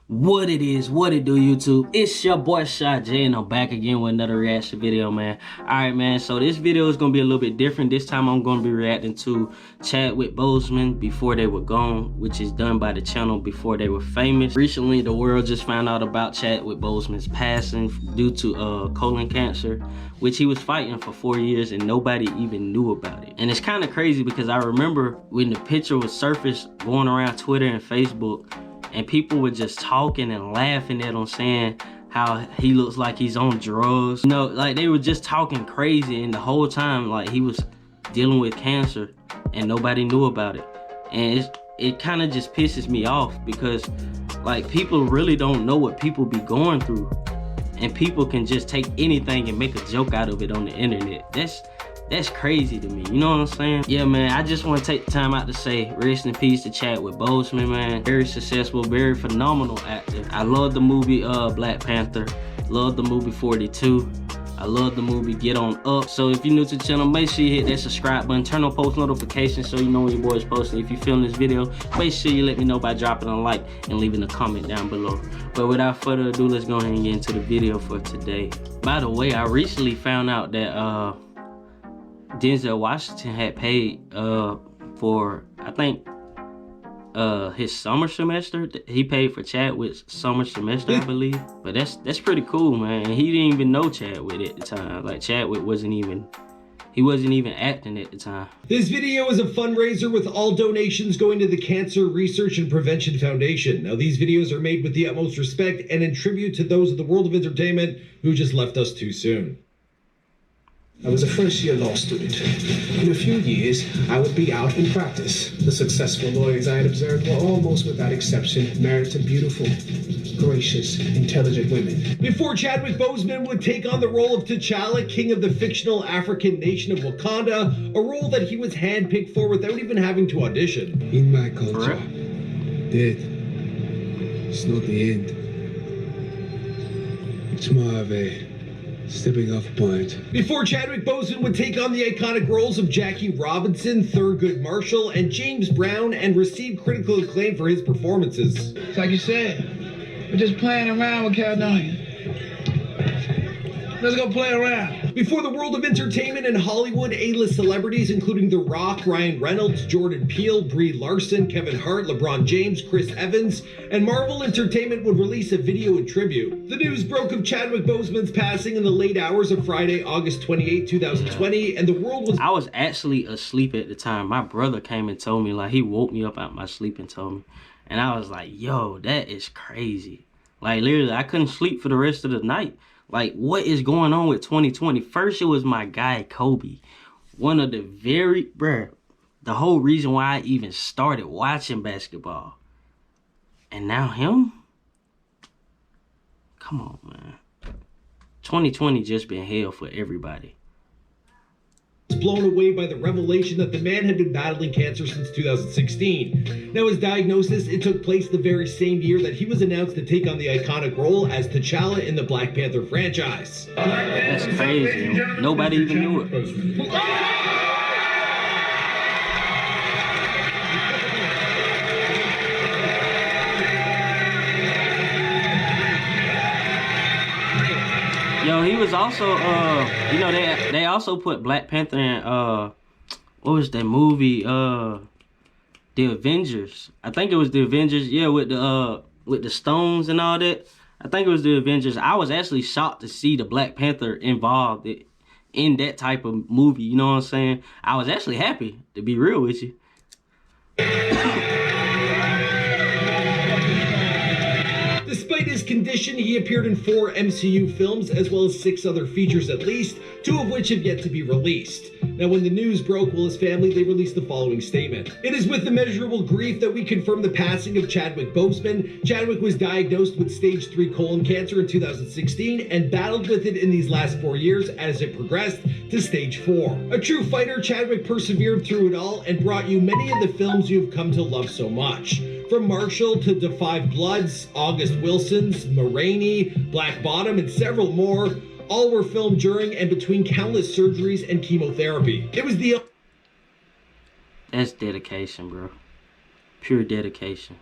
What it is, what it do, YouTube? It's your boy Shot J, and I'm back again with another reaction video, man. Alright, man, so this video is gonna be a little bit different. This time I'm gonna be reacting to Chadwick Boseman Before They Were Gone, which is done by the channel Before They Were Famous. Recently, the world just found out about Chadwick Boseman's passing due to colon cancer, which he was fighting for 4 years and nobody even knew about it. And it's kind of crazy because I remember when the picture was surfaced going around Twitter and Facebook, and people were just talking and laughing at him, saying how he looks like he's on drugs. You know, like they were just talking crazy, and the whole time, like, he was dealing with cancer and nobody knew about it. And it kind of just pisses me off because, like, people really don't know what people be going through, and people can just take anything and make a joke out of it on the internet. That's crazy to me, you know what I'm saying? Yeah, man, I just want to take the time out to say rest in peace to Chadwick Boseman, man. Very successful, very phenomenal actor. I love the movie Black Panther. Love the movie 42. I love the movie Get On Up. So if you're new to the channel, make sure you hit that subscribe button, turn on post notifications so you know when your boy is posting. If you're feeling this video, make sure you let me know by dropping a like and leaving a comment down below. But without further ado, let's go ahead and get into the video for today. By the way, I recently found out that Denzel Washington had paid for, I think, his summer semester. He paid for Chadwick's summer semester, I believe. But that's pretty cool, man. And he didn't even know Chadwick at the time. Like, Chadwick wasn't even acting at the time. This video is a fundraiser with all donations going to the Cancer Research and Prevention Foundation. Now, these videos are made with the utmost respect and in tribute to those of the world of entertainment who just left us too soon. I was a first-year law student. In a few years, I would be out in practice. The successful lawyers I had observed were almost without exception married to beautiful, gracious, intelligent women. Before Chadwick Boseman would take on the role of T'Challa, king of the fictional African nation of Wakanda, a role that he was handpicked for without even having to audition. In my culture, death is not the end. It's more of a stepping off point. Before Chadwick Boseman would take on the iconic roles of Jackie Robinson, Thurgood Marshall, and James Brown, and receive critical acclaim for his performances. It's like you said, we're just playing around with Caledonia. Let's go play around. Before the world of entertainment and Hollywood, A-list celebrities including The Rock, Ryan Reynolds, Jordan Peele, Brie Larson, Kevin Hart, LeBron James, Chris Evans, and Marvel Entertainment would release a video in tribute. The news broke of Chadwick Boseman's passing in the late hours of Friday, August 28, 2020, and the world was... I was actually asleep at the time. My brother came and told me, like, he woke me up out my sleep and told me. And I was like, yo, that is crazy. Like, literally, I couldn't sleep for the rest of the night. Like, what is going on with 2020? First, it was my guy, Kobe. One of the the whole reason why I even started watching basketball. And now him? Come on, man. 2020 just been hell for everybody. Blown away by the revelation that the man had been battling cancer since 2016. Now, his diagnosis, it took place the very same year that he was announced to take on the iconic role as T'Challa in the Black Panther franchise. That's crazy. Nobody even knew it. Yo, he was also, you know, they also put Black Panther in, what was that movie, The Avengers. I think it was The Avengers, yeah, with the stones and all that. I think it was The Avengers. I was actually shocked to see the Black Panther involved in that type of movie, you know what I'm saying? I was actually happy, to be real with you. Despite his condition, he appeared in 4 MCU films, as well as 6 other features at least, 2 of which have yet to be released. Now, when the news broke, his family, they released the following statement. It is with immeasurable grief that we confirm the passing of Chadwick Boseman. Chadwick was diagnosed with stage 3 colon cancer in 2016 and battled with it in these last 4 years as it progressed to stage 4. A true fighter, Chadwick persevered through it all and brought you many of the films you've come to love so much. From Marshall to Da 5 Bloods, August Wilson's, Ma Rainey, Black Bottom, and several more, all were filmed during and between countless surgeries and chemotherapy. It was the... That's dedication, bro. Pure dedication.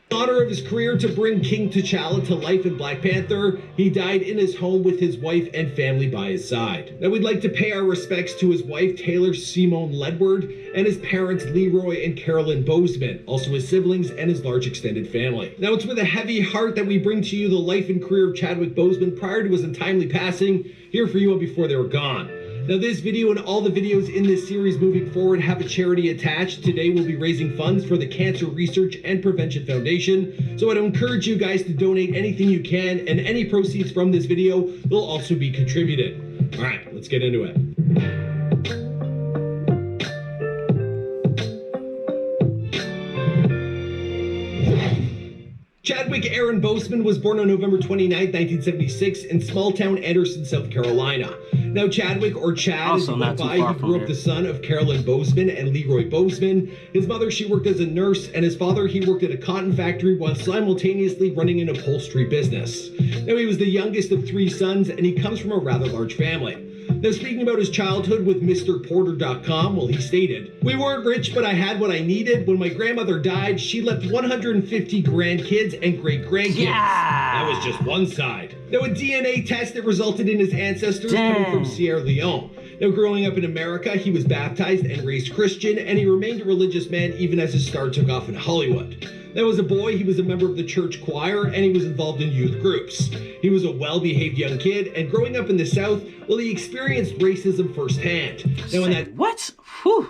In honor of his career to bring King T'Challa to life in Black Panther, he died in his home with his wife and family by his side. Now we'd like to pay our respects to his wife, Taylor Simone Ledward, and his parents, Leroy and Carolyn Boseman, also his siblings and his large extended family. Now it's with a heavy heart that we bring to you the life and career of Chadwick Boseman prior to his untimely passing, here for you and before they were gone. Now this video and all the videos in this series moving forward have a charity attached. Today we'll be raising funds for the Cancer Research and Prevention Foundation. So I'd encourage you guys to donate anything you can, and any proceeds from this video will also be contributed. All right, let's get into it. Chadwick Aaron Boseman was born on November 29, 1976 in small town Anderson, South Carolina. Now Chadwick, or Chad, Also as he not went too by, far he from grew up here. the son of Carolyn Boseman and Leroy Boseman. His mother, she worked as a nurse, and his father, he worked at a cotton factory while simultaneously running an upholstery business. Now he was the youngest of 3 sons, and he comes from a rather large family. Now, speaking about his childhood with MrPorter.com, well, he stated, "We weren't rich, but I had what I needed. When my grandmother died, she left 150 grandkids and great-grandkids. Yeah. That was just one side." Now, a DNA test that resulted in his ancestors coming from Sierra Leone. Now, growing up in America, he was baptized and raised Christian, and he remained a religious man even as his star took off in Hollywood. Now, as a boy, he was a member of the church choir, and he was involved in youth groups. He was a well-behaved young kid, and growing up in the South, well, he experienced racism firsthand. Now, in that What? Whew.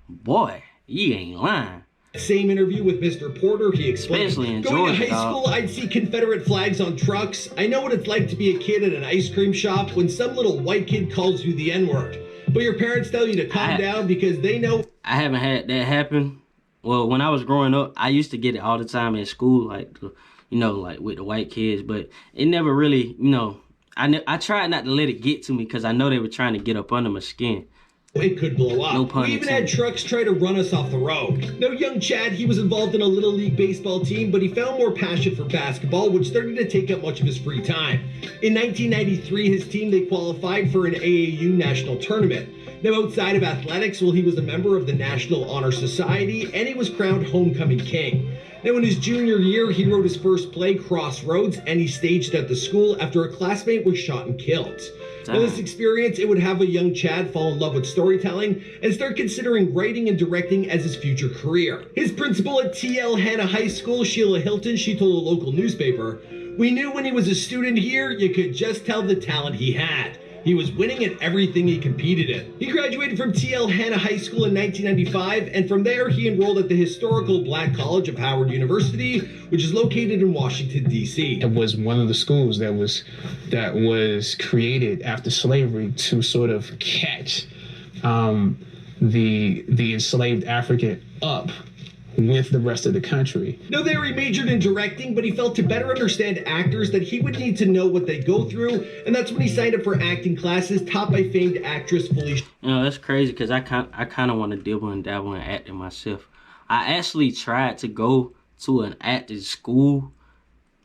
Boy, you ain't lying. same interview with Mr. Porter, he explained, Especially in "Going to Georgia, high school, I'd see Confederate flags on trucks. I know what it's like to be a kid at an ice cream shop when some little white kid calls you the N-word. But your parents tell you to calm down because they know..." I haven't had that happen. Well, when I was growing up, I used to get it all the time at school, like, you know, like with the white kids, but it never really, you know, I tried not to let it get to me because I know they were trying to get up under my skin. It could blow up. No pun We even had intended. trucks try to run us off the road. Now, young Chad, he was involved in a Little League baseball team, but he found more passion for basketball, which started to take up much of his free time. In 1993, his team, they qualified for an AAU national tournament. Now, outside of athletics, well, he was a member of the National Honor Society, and he was crowned homecoming king. Now, in his junior year, he wrote his first play, Crossroads, and he staged at the school after a classmate was shot and killed. Now, this experience, it would have a young Chad fall in love with storytelling and start considering writing and directing as his future career. His principal at TL Hanna High School, Sheila Hilton, she told a local newspaper, "We knew when he was a student here, you could just tell the talent he had. He was winning at everything he competed in." He graduated from TL Hanna High School in 1995, and from there he enrolled at the historical Black College of Howard University, which is located in Washington, D.C. It was one of the schools that was created after slavery to sort of catch the enslaved African up with the rest of the country. Now there he majored in directing, but he felt to better understand actors that he would need to know what they go through, and that's when he signed up for acting classes taught by famed actress Felicia. You know, that's crazy because I kind of want to dibble and dabble in acting myself. I actually tried to go to an acting school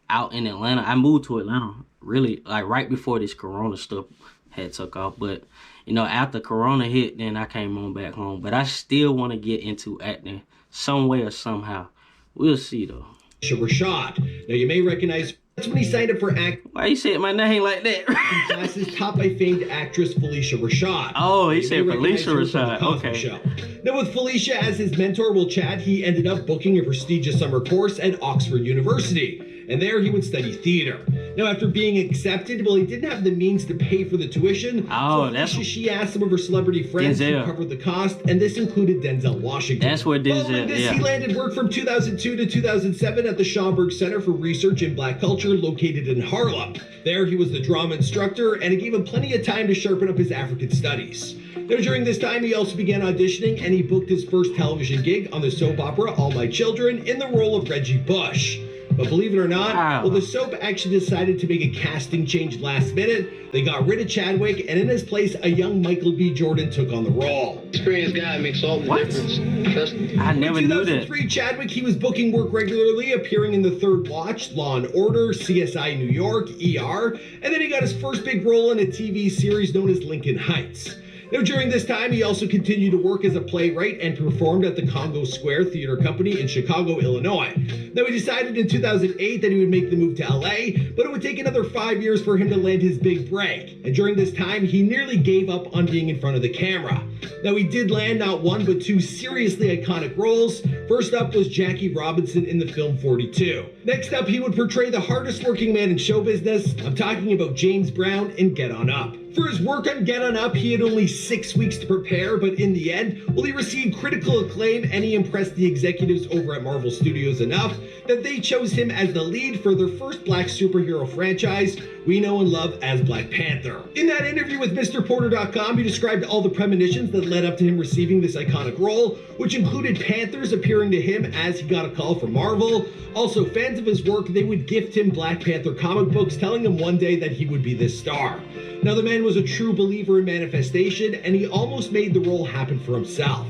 out in Atlanta. I moved to Atlanta really like right before this Corona stuff had took off, but you know, after Corona hit, then I came on back home. But I still want to get into acting some way or somehow. We'll see though. Rashad. Now you may recognize, that's when he signed up for acting Why you said my name like that? classes taught by famed actress Felicia Rashad. Oh, he You said may recognize Felicia her from The Rashad. Cosby Okay. Show. Now with Felicia as his mentor, well, Chad, he ended up booking a prestigious summer course at Oxford University, and there he would study theater. Now after being accepted, well, he didn't have the means to pay for the tuition. Oh, so that's- she asked some of her celebrity friends Denzel. to cover the cost, and this included Denzel Washington. That's where Denzel, Following this, yeah. he landed work from 2002 to 2007 at the Schomburg Center for Research in Black Culture, located in Harlem. There he was the drama instructor, and it gave him plenty of time to sharpen up his African studies. Now during this time, he also began auditioning, and he booked his first television gig on the soap opera All My Children in the role of Reggie Bush. But believe it or not, Wow. well, the soap actually decided to make a casting change last minute. They got rid of Chadwick, and in his place, a young Michael B. Jordan took on the role. Experienced guy makes all the What? difference. Trust me. I never In knew that. 2003, Chadwick, he was booking work regularly, appearing in The Third Watch, Law and Order, CSI New York, ER, and then he got his first big role in a TV series known as Lincoln Heights. Now, during this time, he also continued to work as a playwright and performed at the Congo Square Theater Company in Chicago, Illinois. Now, he decided in 2008 that he would make the move to LA, but it would take another 5 years for him to land his big break. And during this time, he nearly gave up on being in front of the camera. Now, he did land not one, but two seriously iconic roles. First up was Jackie Robinson in the film 42. Next up, he would portray the hardest working man in show business. I'm talking about James Brown in Get On Up. For his work on Get On Up, he had only 6 weeks to prepare, but in the end, well, he received critical acclaim and he impressed the executives over at Marvel Studios enough that they chose him as the lead for their first black superhero franchise we know and love as Black Panther. In that interview with MrPorter.com, he described all the premonitions that led up to him receiving this iconic role, which included panthers appearing to him as he got a call from Marvel. Also, fans of his work, they would gift him Black Panther comic books, telling him one day that he would be this star. Now, the man was a true believer in manifestation, and he almost made the role happen for himself.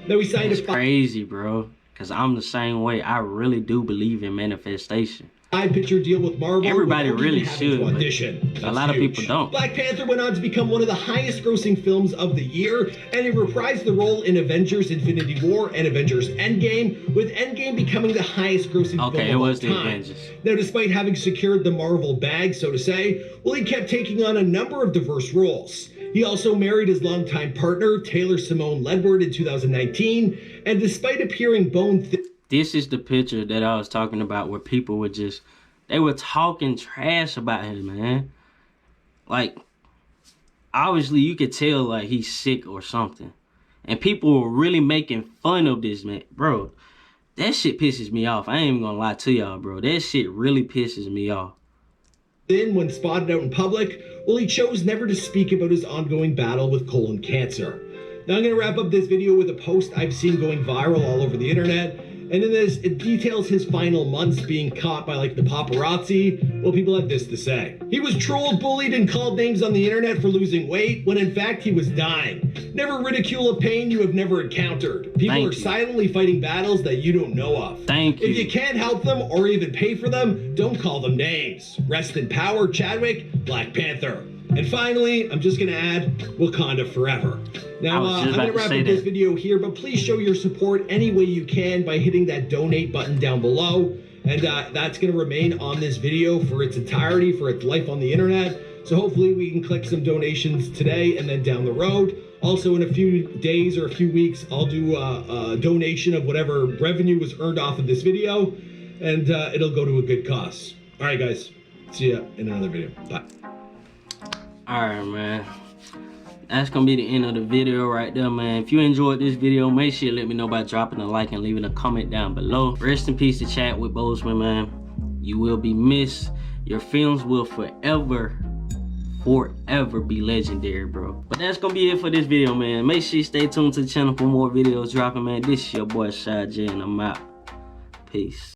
Now, he signed It's crazy, bro, because I'm the same way. I really do believe in manifestation. 5-picture deal with Marvel. Everybody really should, but a lot of people don't. Black Panther went on to become one of the highest grossing films of the year, and he reprised the role in Avengers Infinity War and Avengers Endgame, with Endgame becoming the highest grossing film of all time. Okay, it was the Avengers. Now, despite having secured the Marvel bag, so to say, well, he kept taking on a number of diverse roles. He also married his longtime partner, Taylor Simone Ledward, in 2019, and despite appearing bone thin... This is the picture that I was talking about where people were just, they were talking trash about him, man. Like, obviously you could tell like he's sick or something. And people were really making fun of this, man. Bro, that shit pisses me off. I ain't even gonna lie to y'all, bro. That shit really pisses me off. Then, when spotted out in public, well, he chose never to speak about his ongoing battle with colon cancer. Now, I'm going to wrap up this video with a post I've seen going viral all over the internet. And in this, it details his final months being caught by like the paparazzi. Well, people had this to say. He was trolled, bullied, and called names on the internet for losing weight, when in fact he was dying. Never ridicule a pain you have never encountered. People are silently fighting battles that you don't know of. Thank you. If you can't help them or even pay for them, don't call them names. Rest in power, Chadwick, Black Panther. And finally, I'm just going to add Wakanda forever. Now, I'm going to wrap up this video here, but please show your support any way you can by hitting that donate button down below. And that's going to remain on this video for its entirety, for its life on the internet. So hopefully we can click some donations today and then down the road. Also, in a few days or a few weeks, I'll do a donation of whatever revenue was earned off of this video, and it'll go to a good cause. All right, guys. See ya in another video. Bye. Alright, man, that's gonna be the end of the video right there, man. If you enjoyed this video, make sure you let me know by dropping a like and leaving a comment down below. Rest in peace to Chadwick Boseman, man. You will be missed. Your films will forever be legendary, bro. But that's gonna be it for this video, man. Make sure you stay tuned to the channel for more videos dropping, man. This is your boy Shy J, and I'm out. Peace.